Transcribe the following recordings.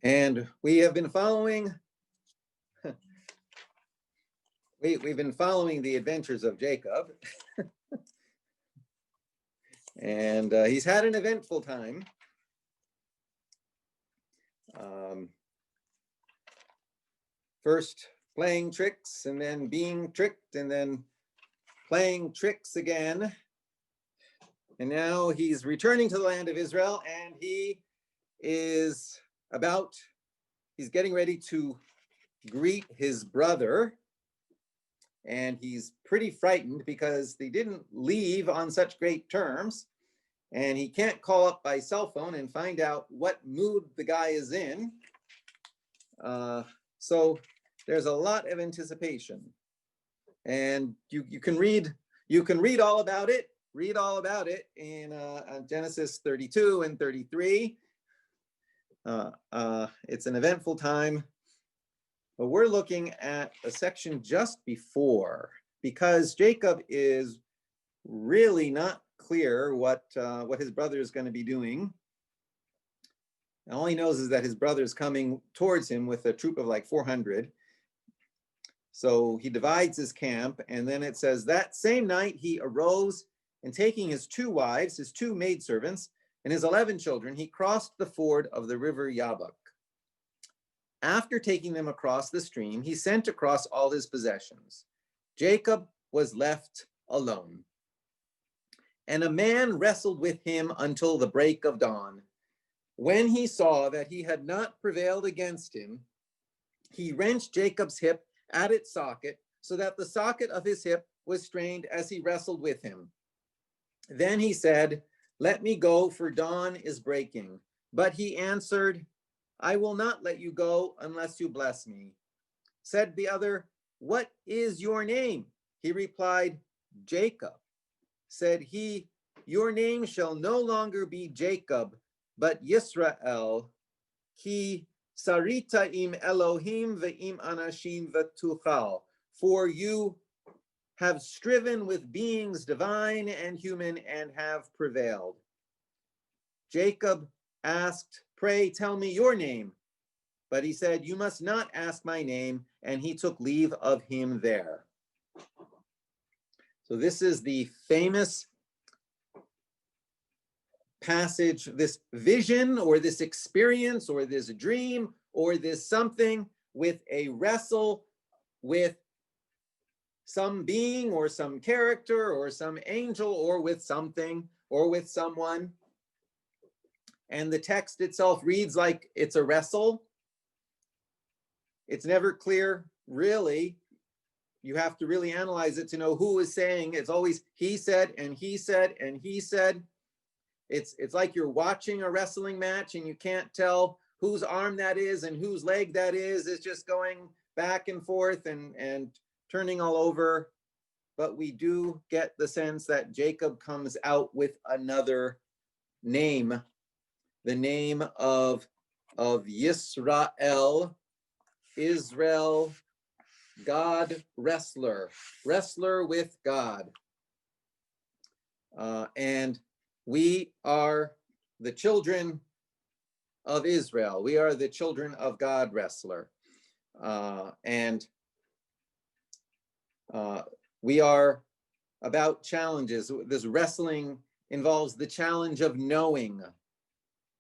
And we have been following, we've been following the adventures of Jacob. And he's had an eventful time. First playing tricks and then being tricked and then playing tricks again. And now he's returning to the land of Israel, and he is he's getting ready to greet his brother. And he's pretty frightened because they didn't leave on such great terms. And he can't call up by cell phone and find out what mood the guy is in. So there's a lot of anticipation. And you can read all about it. Read all about it in Genesis 32 and 33. It's an eventful time. But we're looking at a section just before, because Jacob is really not clear what his brother is going to be doing. And all he knows is that his brother is coming towards him with a troop of like 400. So he divides his camp, and then it says, that same night he arose, and taking his 2 wives, his 2 maidservants, and his 11 children, he crossed the ford of the river Yabok. After taking them across the stream, he sent across all his possessions. Jacob was left alone. And a man wrestled with him until the break of dawn. When he saw that he had not prevailed against him, he wrenched Jacob's hip at its socket, so that the socket of his hip was strained as he wrestled with him. Then he said, let me go, for dawn is breaking. But he answered, I will not let you go unless you bless me. Said the other, what is your name? He replied, Jacob. Said he, your name shall no longer be Jacob, but Yisrael. Ki sarita im Elohim ve'im anashim v'tuchal. For you have striven with beings divine and human and have prevailed. Jacob asked, pray tell me your name. But he said, you must not ask my name. And he took leave of him there. So this is the famous passage, this vision or this experience or this dream or this something with a wrestle with some being or some character or some angel or with something or with someone. And the text itself reads like it's a wrestle. It's never clear, really. You have to really analyze it to know who is saying. It's always he said and he said and he said. It's like you're watching a wrestling match and you can't tell whose arm that is and whose leg that is. It's just going back and forth and turning all over. But we do get the sense that Jacob comes out with another name, the name of Yisrael, Israel, God, wrestler with God. And we are the children of Israel. We are the children of God, wrestler. And we are about challenges. This wrestling involves the challenge of knowing.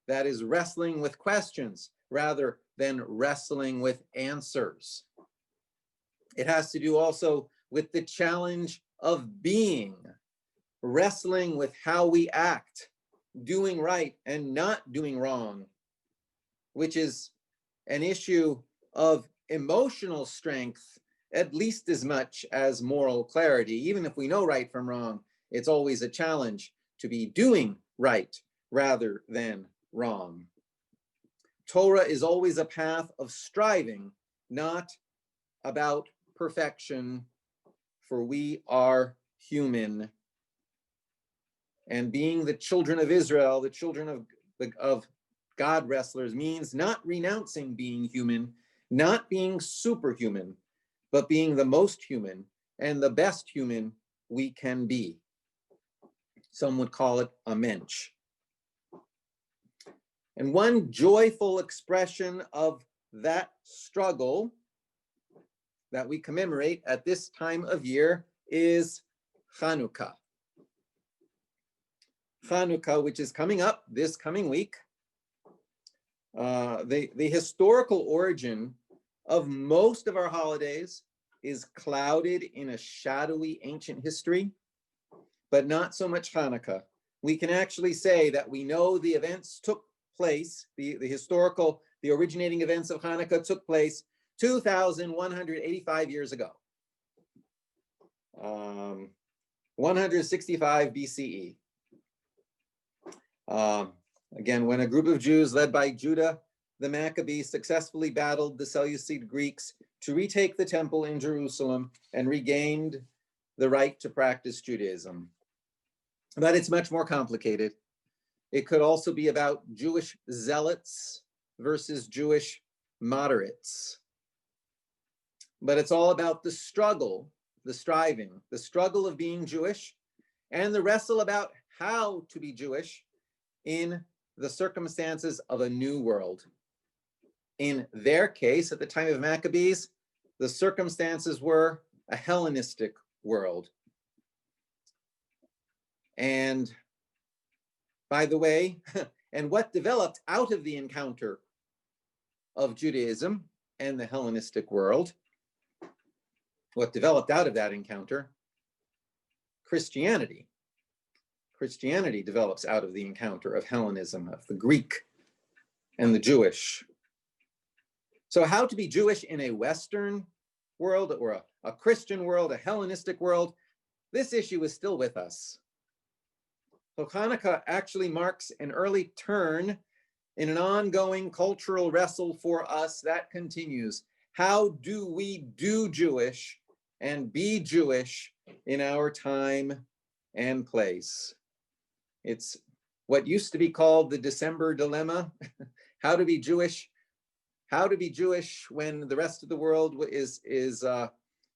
That is wrestling with questions rather than wrestling with answers. It has to do also with the challenge of being, wrestling with how we act, doing right and not doing wrong, which is an issue of emotional strength at least as much as moral clarity. Even if we know right from wrong, it's always a challenge to be doing right rather than wrong. Torah is always a path of striving, not about perfection, for we are human. And being the children of Israel, the children of God wrestlers, means not renouncing being human, not being superhuman, but being the most human and the best human we can be. Some would call it a mensch. And one joyful expression of that struggle that we commemorate at this time of year is Chanukah. Chanukah, which is coming up this coming week. The historical origin of most of our holidays is clouded in a shadowy ancient history, but not so much Hanukkah. We can actually say that we know the events took place, the originating events of Hanukkah took place 2,185 years ago, 165 BCE. Again, when a group of Jews led by Judah the Maccabees successfully battled the Seleucid Greeks to retake the temple in Jerusalem and regained the right to practice Judaism. But it's much more complicated. It could also be about Jewish zealots versus Jewish moderates. But it's all about the struggle, the striving, the struggle of being Jewish, and the wrestle about how to be Jewish in the circumstances of a new world. In their case, at the time of Maccabees, the circumstances were a Hellenistic world. And by the way, and what developed out of the encounter of Judaism and the Hellenistic world, what developed out of that encounter? Christianity. Christianity develops out of the encounter of Hellenism, of the Greek and the Jewish. So how to be Jewish in a Western world or a Christian world, a Hellenistic world, this issue is still with us. So Hanukkah actually marks an early turn in an ongoing cultural wrestle for us that continues. How do we do Jewish and be Jewish in our time and place? It's what used to be called the December dilemma. How to be Jewish when the rest of the world is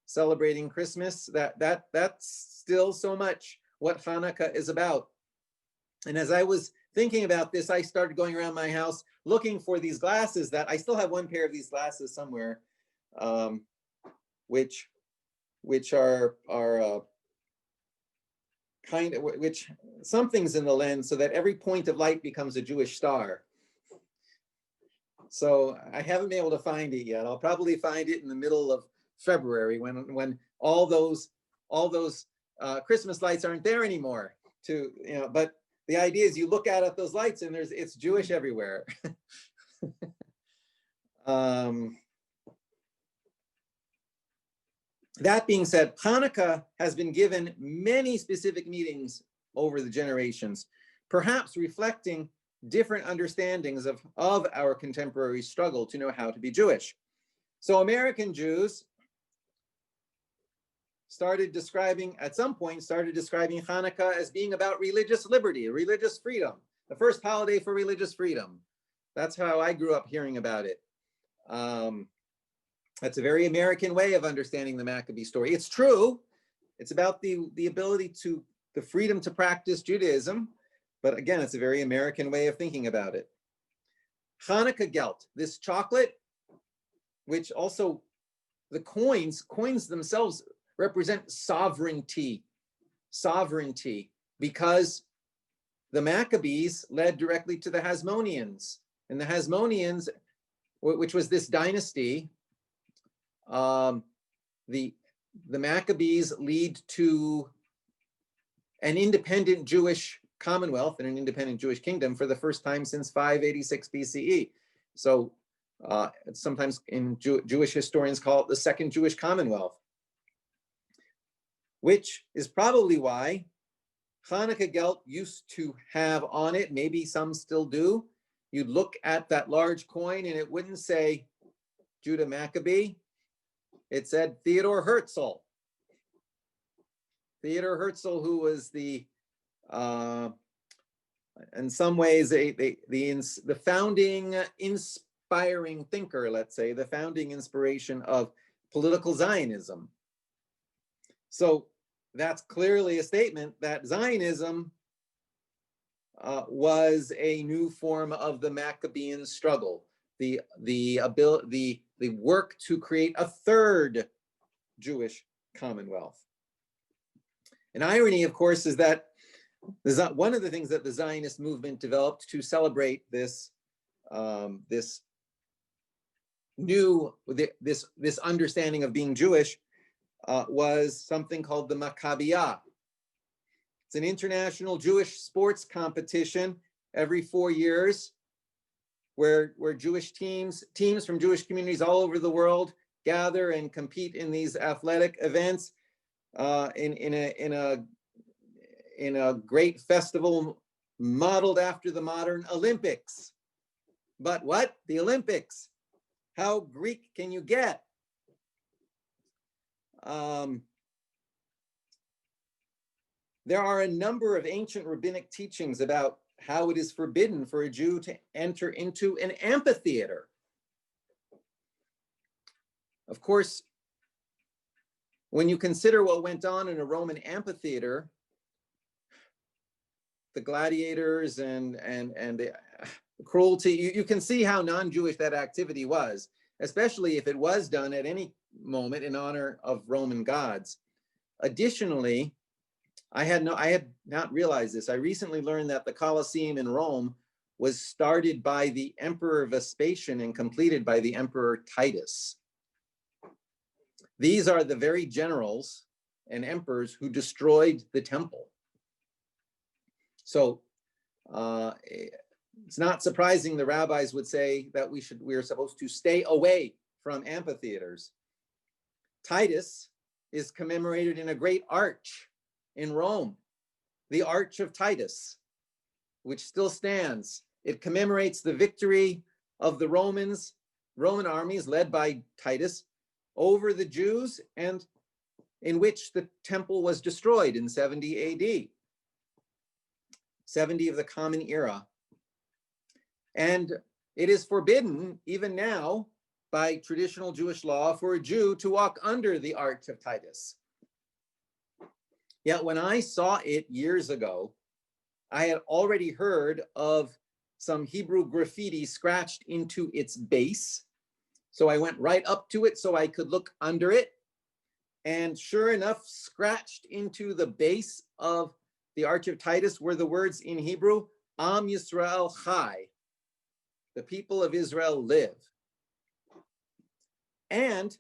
celebrating Christmas. That's still so much what Hanukkah is about. And as I was thinking about this, I started going around my house looking for these glasses that I still have one pair of these glasses somewhere, which are kind of, which something's in the lens so that every point of light becomes a Jewish star. So I haven't been able to find it yet. I'll probably find it in the middle of February when all those Christmas lights aren't there anymore. But the idea is you look out at those lights and it's Jewish everywhere. That being said, Hanukkah has been given many specific meanings over the generations, perhaps reflecting different understandings of our contemporary struggle to know how to be Jewish. So American Jews at some point started describing Hanukkah as being about religious liberty, religious freedom, the first holiday for religious freedom. That's how I grew up hearing about it. That's a very American way of understanding the Maccabee story. It's true. It's about the ability the freedom to practice Judaism. But again, it's a very American way of thinking about it. Hanukkah Geld, this chocolate, which also the coins themselves represent sovereignty, because the Maccabees led directly to the Hasmoneans. And the Hasmoneans, which was this dynasty, the Maccabees lead to an independent Jewish commonwealth and an independent Jewish kingdom for the first time since 586 BCE. So sometimes in Jewish historians call it the Second Jewish Commonwealth, which is probably why Hanukkah Geld used to have on it, maybe some still do, you'd look at that large coin and it wouldn't say Judah Maccabee, it said Theodore Herzl. Theodore Herzl, who was in some ways, the founding inspiring thinker, let's say, the founding inspiration of political Zionism. So that's clearly a statement that Zionism was a new form of the Maccabean struggle, the work to create a third Jewish commonwealth. An irony, of course, is that one of the things that the Zionist movement developed to celebrate this understanding of being Jewish was something called the Maccabiyah. It's an international Jewish sports competition every 4 years where Jewish teams from Jewish communities all over the world gather and compete in these athletic events in a great festival modeled after the modern Olympics. But what? The Olympics. How Greek can you get? There are a number of ancient rabbinic teachings about how it is forbidden for a Jew to enter into an amphitheater. Of course, when you consider what went on in a Roman amphitheater, the gladiators and the cruelty, you can see how non-Jewish that activity was, especially if it was done at any moment in honor of Roman gods. Additionally, I had not realized this. I recently learned that the Colosseum in Rome was started by the Emperor Vespasian and completed by the Emperor Titus. These are the very generals and emperors who destroyed the temple. So it's not surprising the rabbis would say that we are supposed to stay away from amphitheaters. Titus is commemorated in a great arch in Rome, the Arch of Titus, which still stands. It commemorates the victory of the Roman armies led by Titus over the Jews, and in which the temple was destroyed in 70 AD, 70 of the Common Era. And it is forbidden, even now, by traditional Jewish law for a Jew to walk under the Arch of Titus. Yet when I saw it years ago, I had already heard of some Hebrew graffiti scratched into its base. So I went right up to it so I could look under it. And sure enough, scratched into the base of the Arch of Titus were the words in Hebrew, Am Yisrael Chai, the people of Israel live. And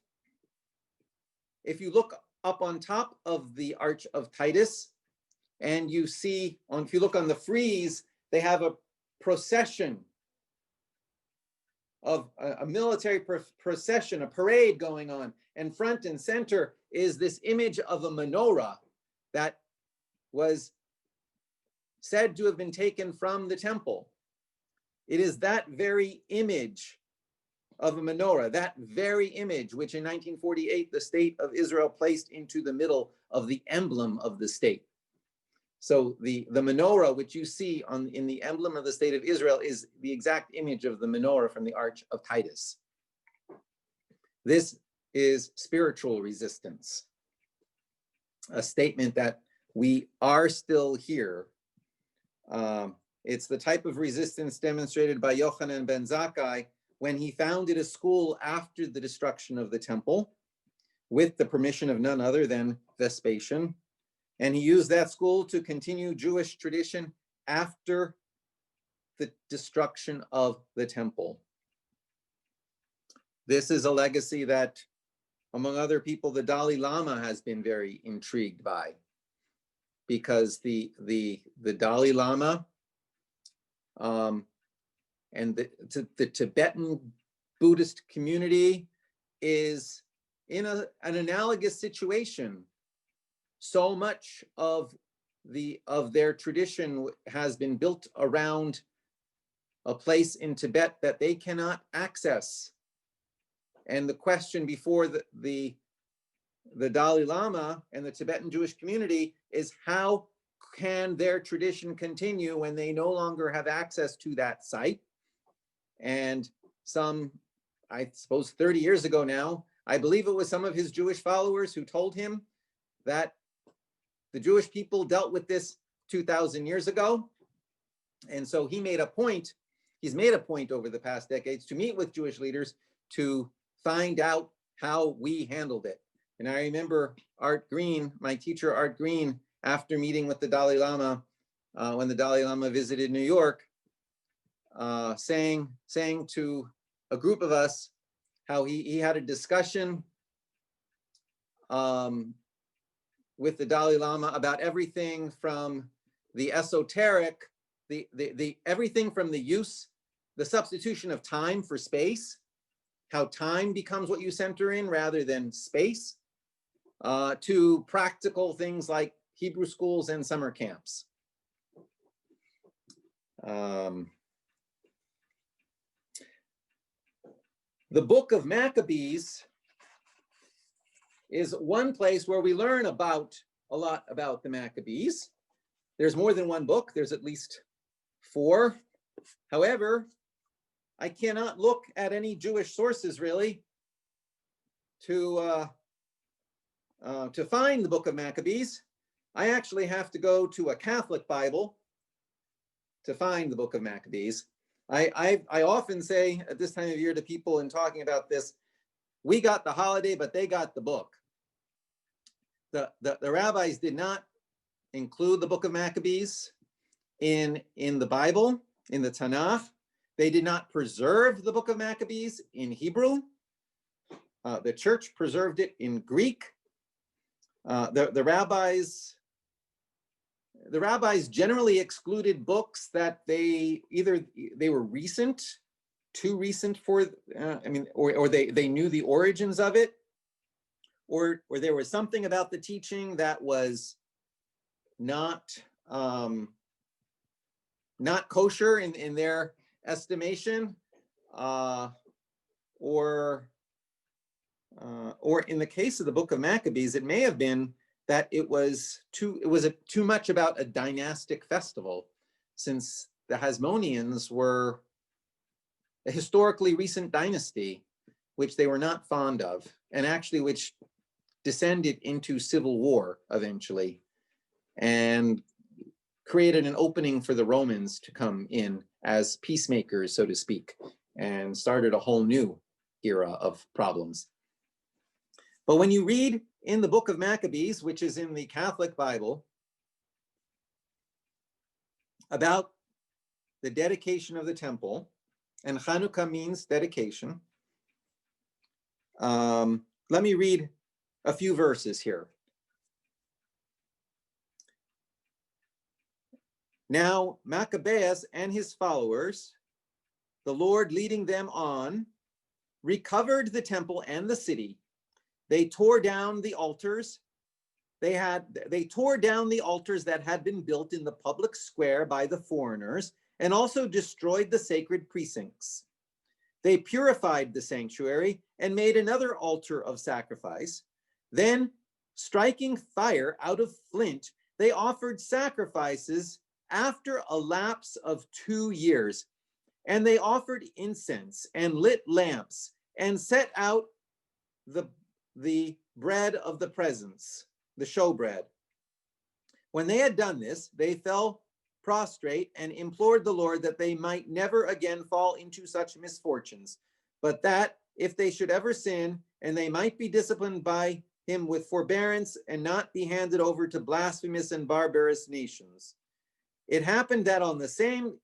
if you look up on top of the Arch of Titus, and you see, if you look on the frieze, they have a procession of a military procession, a parade going on, and front and center is this image of a menorah that was said to have been taken from the temple. It is that very image of a menorah, that very image which in 1948 the state of Israel placed into the middle of the emblem of the state. So the menorah which you see in the emblem of the state of Israel is the exact image of the menorah from the Arch of Titus. This is spiritual resistance, a statement that we are still here. It's the type of resistance demonstrated by Yochanan ben Zakkai when he founded a school after the destruction of the temple with the permission of none other than Vespasian. And he used that school to continue Jewish tradition after the destruction of the temple. This is a legacy that, among other people, the Dalai Lama has been very intrigued by, because the Dalai Lama and the Tibetan Buddhist community is in an analogous situation. So much of their tradition has been built around a place in Tibet that they cannot access. And the question before the Dalai Lama and the Tibetan Jewish community is, how can their tradition continue when they no longer have access to that site? And some, I suppose 30 years ago now, I believe it was some of his Jewish followers who told him that the Jewish people dealt with this 2,000 years ago, And so he's made a point over the past decades to meet with Jewish leaders to find out how we handled it. And I remember Art Green, my teacher Art Green, after meeting with the Dalai Lama, when the Dalai Lama visited New York, saying to a group of us how he had a discussion with the Dalai Lama about everything from the esoteric, the everything from the substitution of time for space, how time becomes what you center in rather than space, to practical things like Hebrew schools and summer camps. The book of Maccabees is one place where we learn a lot about the Maccabees. There's more than one book. There's at least 4. However, I cannot look at any Jewish sources really to find the book of Maccabees. I actually have to go to a Catholic Bible to find the book of Maccabees. I often say at this time of year to people in talking about this, we got the holiday, but they got the book. The rabbis did not include the book of Maccabees in the Bible, in the Tanakh. They did not preserve the book of Maccabees in Hebrew. The church preserved it in Greek. The rabbis generally excluded books that they were recent, too recent for, or they knew the origins of it, or there was something about the teaching that was not kosher in their estimation, or in the case of the book of Maccabees, it may have been that it was too much about a dynastic festival, since the Hasmoneans were a historically recent dynasty, which they were not fond of, and actually which descended into civil war eventually, and created an opening for the Romans to come in as peacemakers, so to speak, and started a whole new era of problems. But when you read in the book of Maccabees, which is in the Catholic Bible, about the dedication of the temple, and Chanukah means dedication, let me read a few verses here. Now, Maccabeus and his followers, the Lord leading them on, recovered the temple and the city. They tore down the altars. They tore down the altars that had been built in the public square by the foreigners, and also destroyed the sacred precincts. They purified the sanctuary and made another altar of sacrifice. Then, striking fire out of flint, they offered sacrifices after a lapse of 2 years. And they offered incense and lit lamps and set out the bread of the presence, the showbread. When they had done this, they fell prostrate and implored the Lord that they might never again fall into such misfortunes, but that if they should ever sin, and they might be disciplined by him with forbearance and not be handed over to blasphemous and barbarous nations. It happened that on the same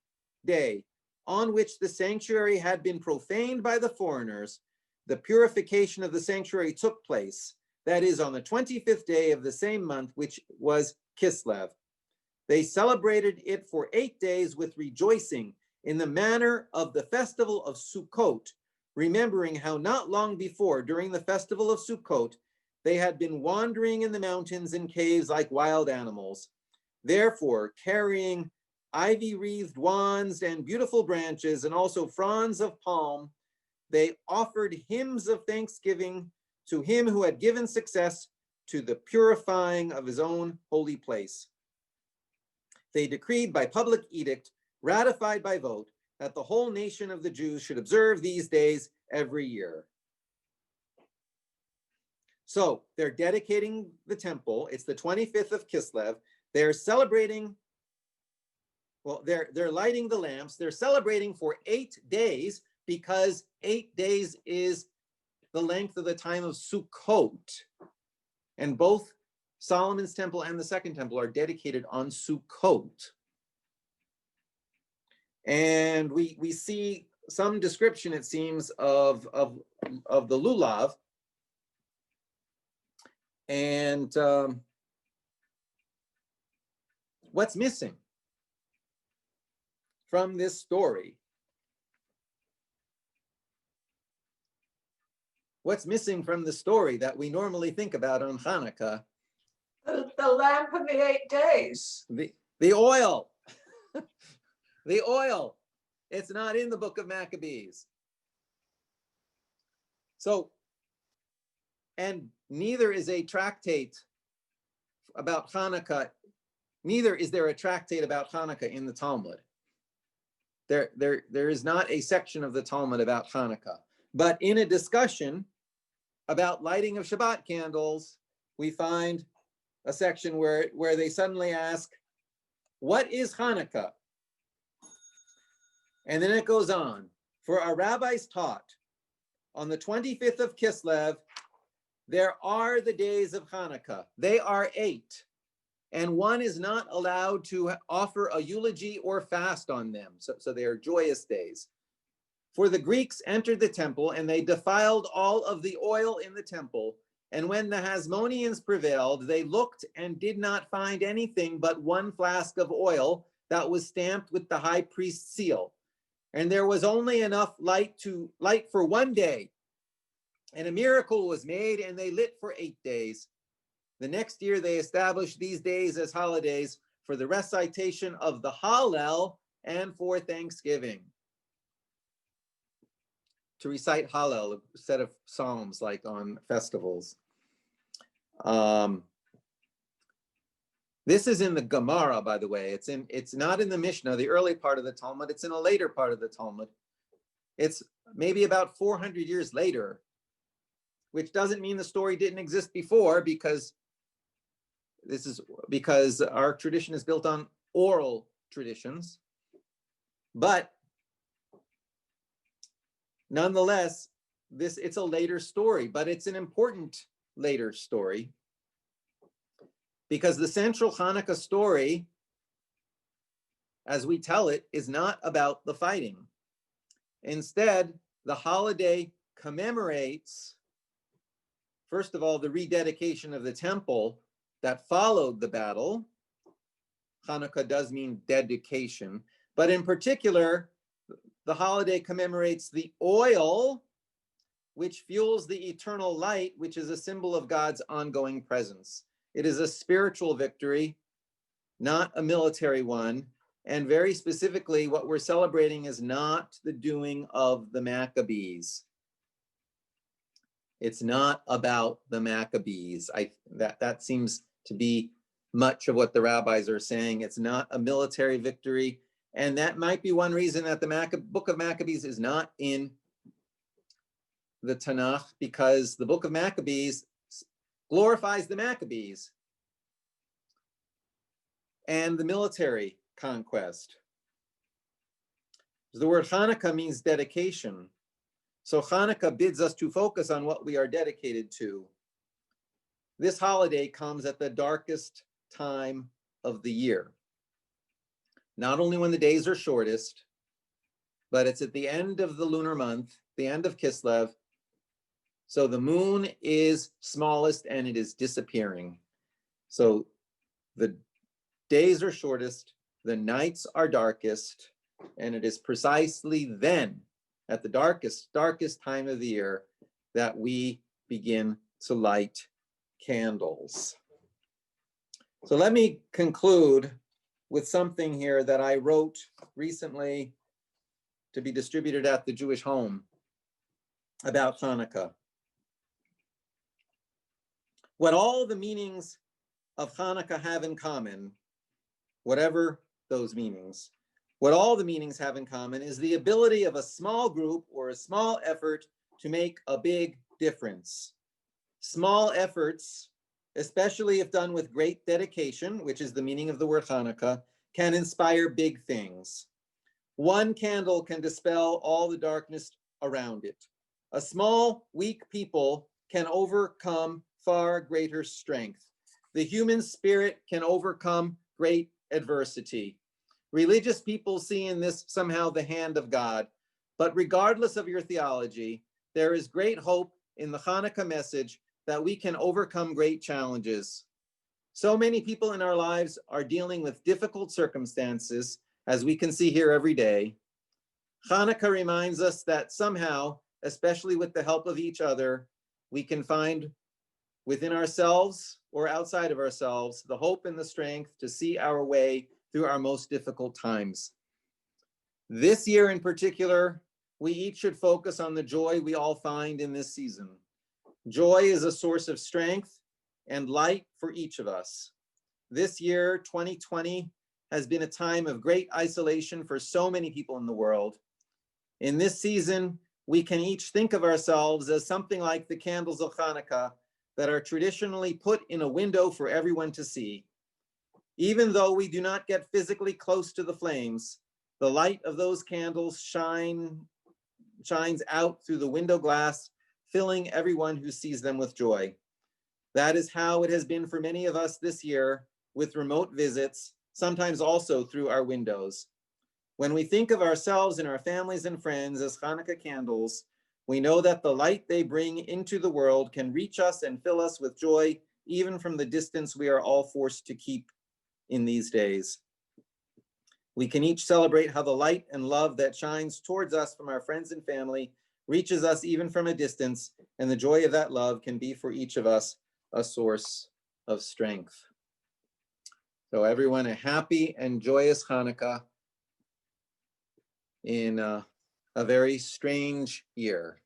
day on which the sanctuary had been profaned by the foreigners, the purification of the sanctuary took place, that is, on the 25th day of the same month, which was Kislev. They celebrated it for 8 days with rejoicing in the manner of the festival of Sukkot, remembering how not long before, during the festival of Sukkot, they had been wandering in the mountains and caves like wild animals. Therefore, carrying ivy-wreathed wands and beautiful branches, and also fronds of palm, they offered hymns of thanksgiving to him who had given success to the purifying of his own holy place. They decreed by public edict, ratified by vote, that the whole nation of the Jews should observe these days every year. So they're dedicating the temple. It's the 25th of Kislev. They're celebrating Well, they're lighting the lamps. They're celebrating for 8 days because 8 days is the length of the time of Sukkot. And both Solomon's temple and the second temple are dedicated on Sukkot. And we see some description, it seems, of the lulav. And what's missing from this story? What's missing from the story that we normally think about on Hanukkah? The lamp and the 8 days. The oil. The oil. It's not in the book of Maccabees. So, and neither is a tractate about Hanukkah, neither is there a tractate about Hanukkah in the Talmud. There is not a section of the Talmud about Hanukkah. But in a discussion about lighting of Shabbat candles, we find a section where they suddenly ask, what is Hanukkah? And then it goes on. For our rabbis taught, on the 25th of Kislev, there are the days of Hanukkah. They are 8. And one is not allowed to offer a eulogy or fast on them. So they are joyous days. For the Greeks entered the temple and they defiled all of the oil in the temple. And when the Hasmoneans prevailed, they looked and did not find anything but 1 flask of oil that was stamped with the high priest's seal. And there was only enough light to light for 1 day. And a miracle was made, and they lit for 8 days. The next year, they established these days as holidays for the recitation of the Hallel and for Thanksgiving. To recite Hallel, a set of psalms like on festivals. This is in the Gemara, by the way. It's not in the Mishnah, the early part of the Talmud. It's in a later part of the Talmud. It's maybe about 400 years later, which doesn't mean the story didn't exist before, because our tradition is built on oral traditions. But nonetheless, it's a later story, but it's an important later story, because the central Hanukkah story, as we tell it, is not about the fighting. Instead, the holiday commemorates, first of all, the rededication of the temple that followed the battle. Hanukkah does mean dedication, but in particular, the holiday commemorates the oil which fuels the eternal light, which is a symbol of God's ongoing presence. It is a spiritual victory, not a military one. And very specifically, what we're celebrating is not the doing of the Maccabees. It's not about the Maccabees. That seems to be much of what the rabbis are saying. It's not a military victory. And that might be one reason that the book of Maccabees is not in the Tanakh, because the book of Maccabees glorifies the Maccabees and the military conquest. The word Hanukkah means dedication. So Hanukkah bids us to focus on what we are dedicated to. This holiday comes at the darkest time of the year. Not only when the days are shortest, but it's at the end of the lunar month, the end of Kislev. So the moon is smallest and it is disappearing. So the days are shortest, the nights are darkest, and it is precisely then, at the darkest time of the year, that we begin to light candles. So let me conclude with something here that I wrote recently to be distributed at the Jewish home about Hanukkah. What all the meanings of Hanukkah have in common, whatever those meanings, what all the meanings have in common is the ability of a small group or a small effort to make a big difference. Small efforts, especially if done with great dedication, which is the meaning of the word Hanukkah, can inspire big things. One candle can dispel all the darkness around it. A small, weak people can overcome far greater strength. The human spirit can overcome great adversity. Religious people see in this somehow the hand of God, but regardless of your theology, there is great hope in the Hanukkah message that we can overcome great challenges. So many people in our lives are dealing with difficult circumstances, as we can see here every day. Hanukkah reminds us that somehow, especially with the help of each other, we can find within ourselves or outside of ourselves the hope and the strength to see our way through our most difficult times. This year in particular, we each should focus on the joy we all find in this season. Joy is a source of strength and light for each of us. This year, 2020, has been a time of great isolation for so many people in the world. In this season, we can each think of ourselves as something like the candles of Hanukkah that are traditionally put in a window for everyone to see. Even though we do not get physically close to the flames, the light of those candles shines out through the window glass, filling everyone who sees them with joy. That is how it has been for many of us this year with remote visits, sometimes also through our windows. When we think of ourselves and our families and friends as Hanukkah candles, we know that the light they bring into the world can reach us and fill us with joy, even from the distance we are all forced to keep in these days. We can each celebrate how the light and love that shines towards us from our friends and family reaches us even from a distance, and the joy of that love can be for each of us a source of strength. So everyone, a happy and joyous Hanukkah in a very strange year.